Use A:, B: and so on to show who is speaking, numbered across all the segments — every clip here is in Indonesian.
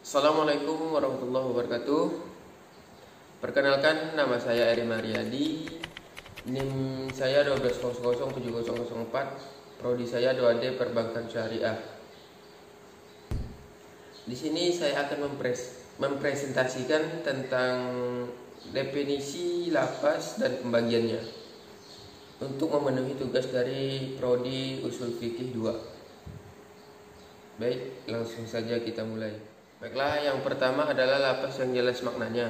A: Assalamualaikum warahmatullahi wabarakatuh. Perkenalkan, nama saya Eri Mariadi. NIM saya 12007004. Prodi saya 2D Perbankan Syariah. Di sini saya akan mempresentasikan tentang definisi lafaz dan pembagiannya untuk memenuhi tugas dari Prodi Ushul Fiqih 2. Baik, langsung saja kita mulai. Baiklah, yang pertama adalah lafaz yang jelas maknanya.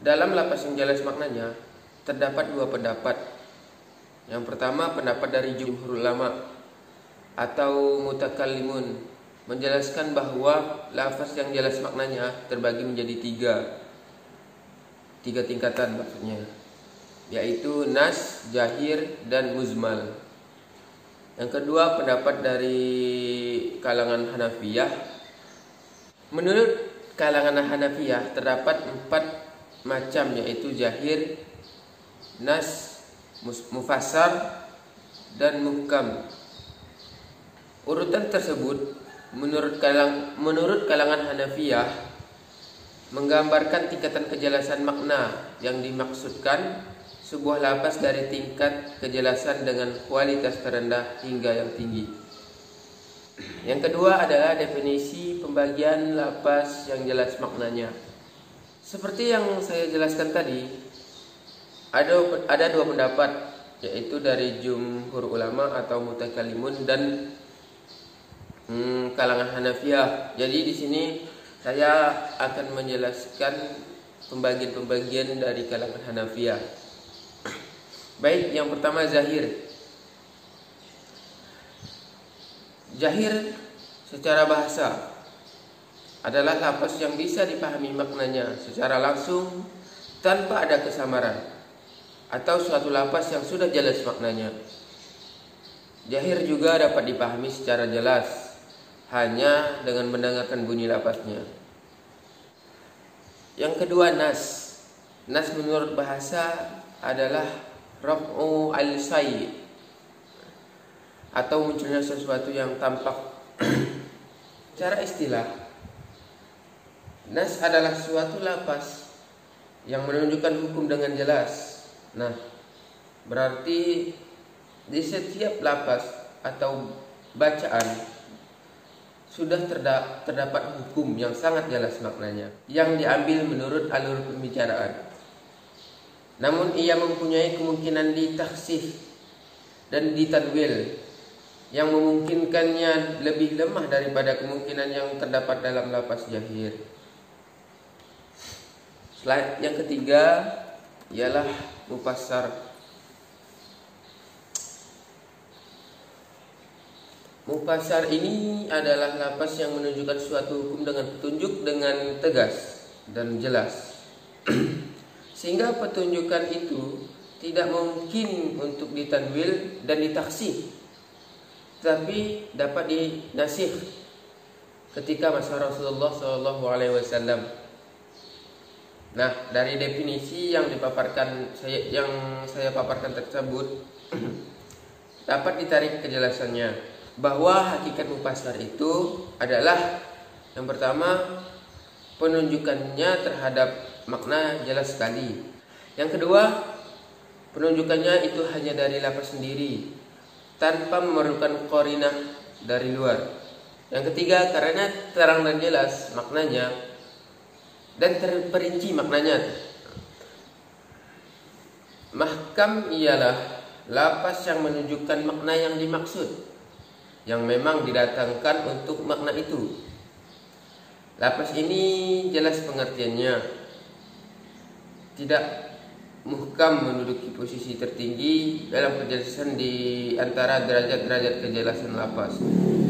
A: Dalam lafaz yang jelas maknanya terdapat dua pendapat. Yang pertama, pendapat dari jumhur ulama atau mutakallimun menjelaskan bahwa lafaz yang jelas maknanya terbagi menjadi tiga tingkatan maksudnya, yaitu nas, jahir, dan muzmal. Yang kedua, pendapat dari kalangan Hanafiyah. Menurut kalangan Hanafiyah terdapat 4 macam, yaitu jahir, nas, mufassar, dan muhkam. Urutan tersebut menurut kalangan Hanafiyah menggambarkan tingkatan kejelasan makna yang dimaksudkan sebuah lafaz dari tingkat kejelasan dengan kualitas terendah hingga yang tinggi. Yang kedua adalah definisi pembagian lafaz yang jelas maknanya. Seperti yang saya jelaskan tadi, ada dua pendapat, yaitu dari jumhur ulama atau mutakallimun dan kalangan Hanafiyah. Jadi di sini saya akan menjelaskan pembagian-pembagian dari kalangan Hanafiyah. Baik, yang pertama zahir. Zahir secara bahasa adalah lafaz yang bisa dipahami maknanya secara langsung tanpa ada kesamaran, atau suatu lafaz yang sudah jelas maknanya. Zahir juga dapat dipahami secara jelas hanya dengan mendengarkan bunyi lafaznya. Yang kedua, nas. Nas menurut bahasa adalah raf'u al-sayy, atau munculnya sesuatu yang tampak. Secara istilah, nas adalah suatu lafaz yang menunjukkan hukum dengan jelas. Nah, berarti di setiap lafaz atau bacaan sudah terdapat hukum yang sangat jelas maknanya, yang diambil menurut alur pembicaraan. Namun ia mempunyai kemungkinan ditakhsis dan ditanwil yang memungkinkannya lebih lemah daripada kemungkinan yang terdapat dalam lafaz jahir. Yang ketiga ialah mufassar. Mufassar ini adalah lafaz yang menunjukkan suatu hukum dengan petunjuk dengan tegas dan jelas, sehingga petunjukan itu tidak mungkin untuk ditanwil dan ditakhsis, tapi dapat dinasih ketika masa Rasulullah SAW. Nah, dari definisi yang saya paparkan tersebut dapat ditarik kejelasannya bahwa hakikat mufassar itu adalah yang pertama, penunjukannya terhadap makna jelas sekali. Yang kedua, penunjukannya itu hanya dari lafaz sendiri tanpa memerlukan qarinah dari luar. Yang ketiga, karena terang dan jelas maknanya dan terperinci maknanya. Mahkam ialah lafaz yang menunjukkan makna yang dimaksud, yang memang didatangkan untuk makna itu. Lafaz ini jelas pengertiannya, tidak muhkam menduduki posisi tertinggi dalam kejelasan di antara derajat-derajat kejelasan lafaz.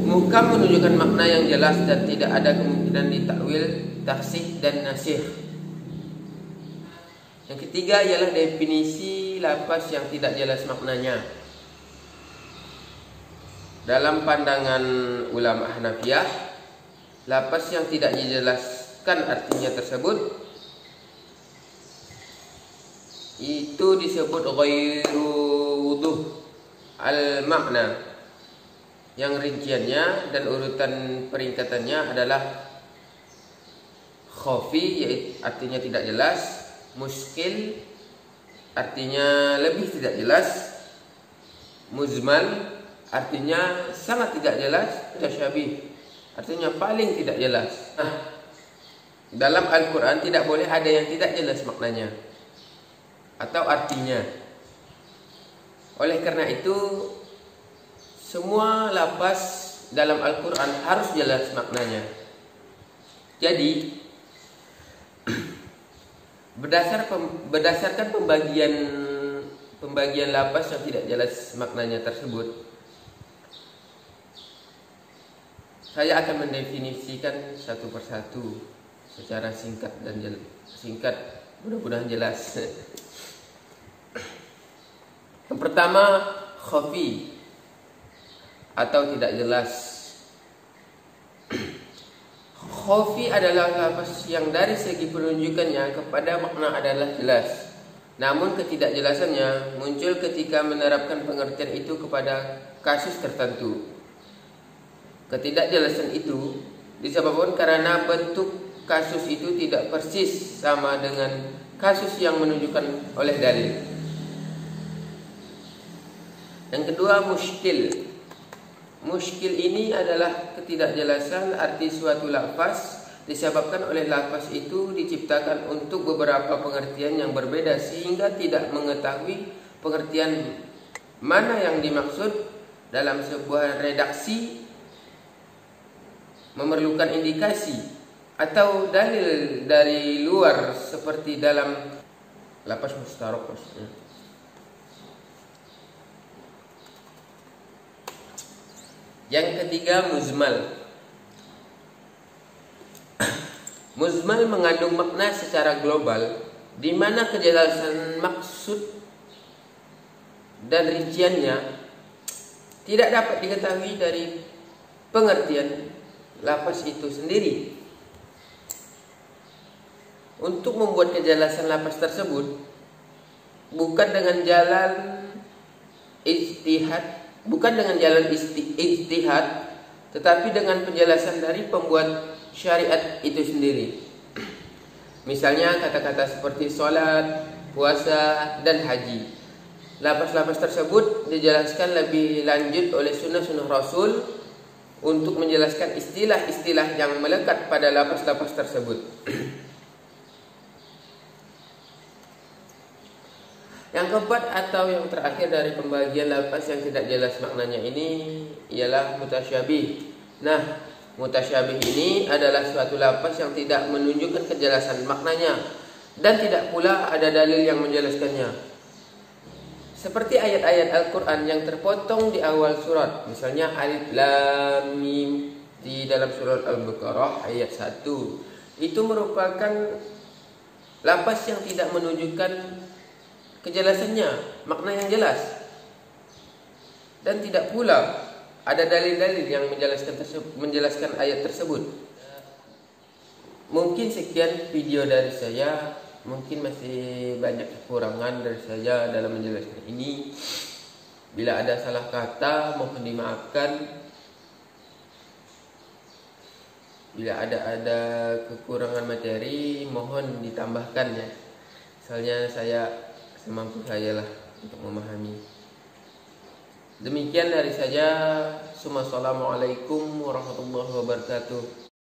A: Muhkam menunjukkan makna yang jelas dan tidak ada kemungkinan ditakwil, takhsis, dan nasih. Yang ketiga ialah definisi lafaz yang tidak jelas maknanya. Dalam pandangan ulama Hanafiyah, lafaz yang tidak dijelaskan artinya tersebut itu disebut ghairu wuduh al-makna, yang rinciannya dan urutan peringkatannya adalah Khafi yaitu artinya tidak jelas, muskil artinya lebih tidak jelas, muzmal artinya sangat tidak jelas, tasyabi artinya paling tidak jelas. Nah, dalam Al-Quran tidak boleh ada yang tidak jelas maknanya atau artinya. Oleh karena itu semua lafaz dalam Al-Quran harus jelas maknanya. Jadi berdasarkan pembagian lafaz yang tidak jelas maknanya tersebut, saya akan mendefinisikan satu persatu secara singkat dan singkat, mudah-mudahan jelas. Yang pertama, khafi atau tidak jelas. Khafi adalah lafaz yang dari segi penunjukannya kepada makna adalah jelas, namun ketidakjelasannya muncul ketika menerapkan pengertian itu kepada kasus tertentu. Ketidakjelasan itu disebabkan karena bentuk kasus itu tidak persis sama dengan kasus yang menunjukkan oleh dalil. Yang kedua, muskil. Muskil ini adalah ketidakjelasan arti suatu lafaz disebabkan oleh lafaz itu diciptakan untuk beberapa pengertian yang berbeda sehingga tidak mengetahui pengertian mana yang dimaksud. Dalam sebuah redaksi memerlukan indikasi atau dalil dari luar seperti dalam lafaz mustarok maksudnya. Yang ketiga, muzmal. Muzmal mengandung makna secara global di mana kejelasan maksud dan rinciannya tidak dapat diketahui dari pengertian lafaz itu sendiri. Untuk membuat kejelasan lafaz tersebut bukan dengan jalan ijtihad, tetapi dengan penjelasan dari pembuat syariat itu sendiri. Misalnya kata-kata seperti salat, puasa, dan haji. Lafaz-lafaz tersebut dijelaskan lebih lanjut oleh sunnah-sunnah Rasul untuk menjelaskan istilah-istilah yang melekat pada lafaz-lafaz tersebut. Yang keempat atau yang terakhir dari pembagian lafaz yang tidak jelas maknanya ini ialah mutasyabih. Nah, mutasyabih ini adalah suatu lafaz yang tidak menunjukkan kejelasan maknanya dan tidak pula ada dalil yang menjelaskannya. Seperti ayat-ayat Al-Quran yang terpotong di awal surat, misalnya alif lam mim di dalam surat Al-Baqarah ayat 1. Itu merupakan lafaz yang tidak menunjukkan kejelasannya, makna yang jelas, dan tidak pula ada dalil-dalil yang menjelaskan ayat tersebut. Mungkin sekian video dari saya. Mungkin masih banyak kekurangan dari saya dalam menjelaskan ini. Bila ada salah kata mohon dimaafkan. Bila ada kekurangan materi mohon ditambahkan ya. Misalnya saya semampu saya lah untuk memahami. Demikian dari saya. Assalamualaikum warahmatullahi wabarakatuh.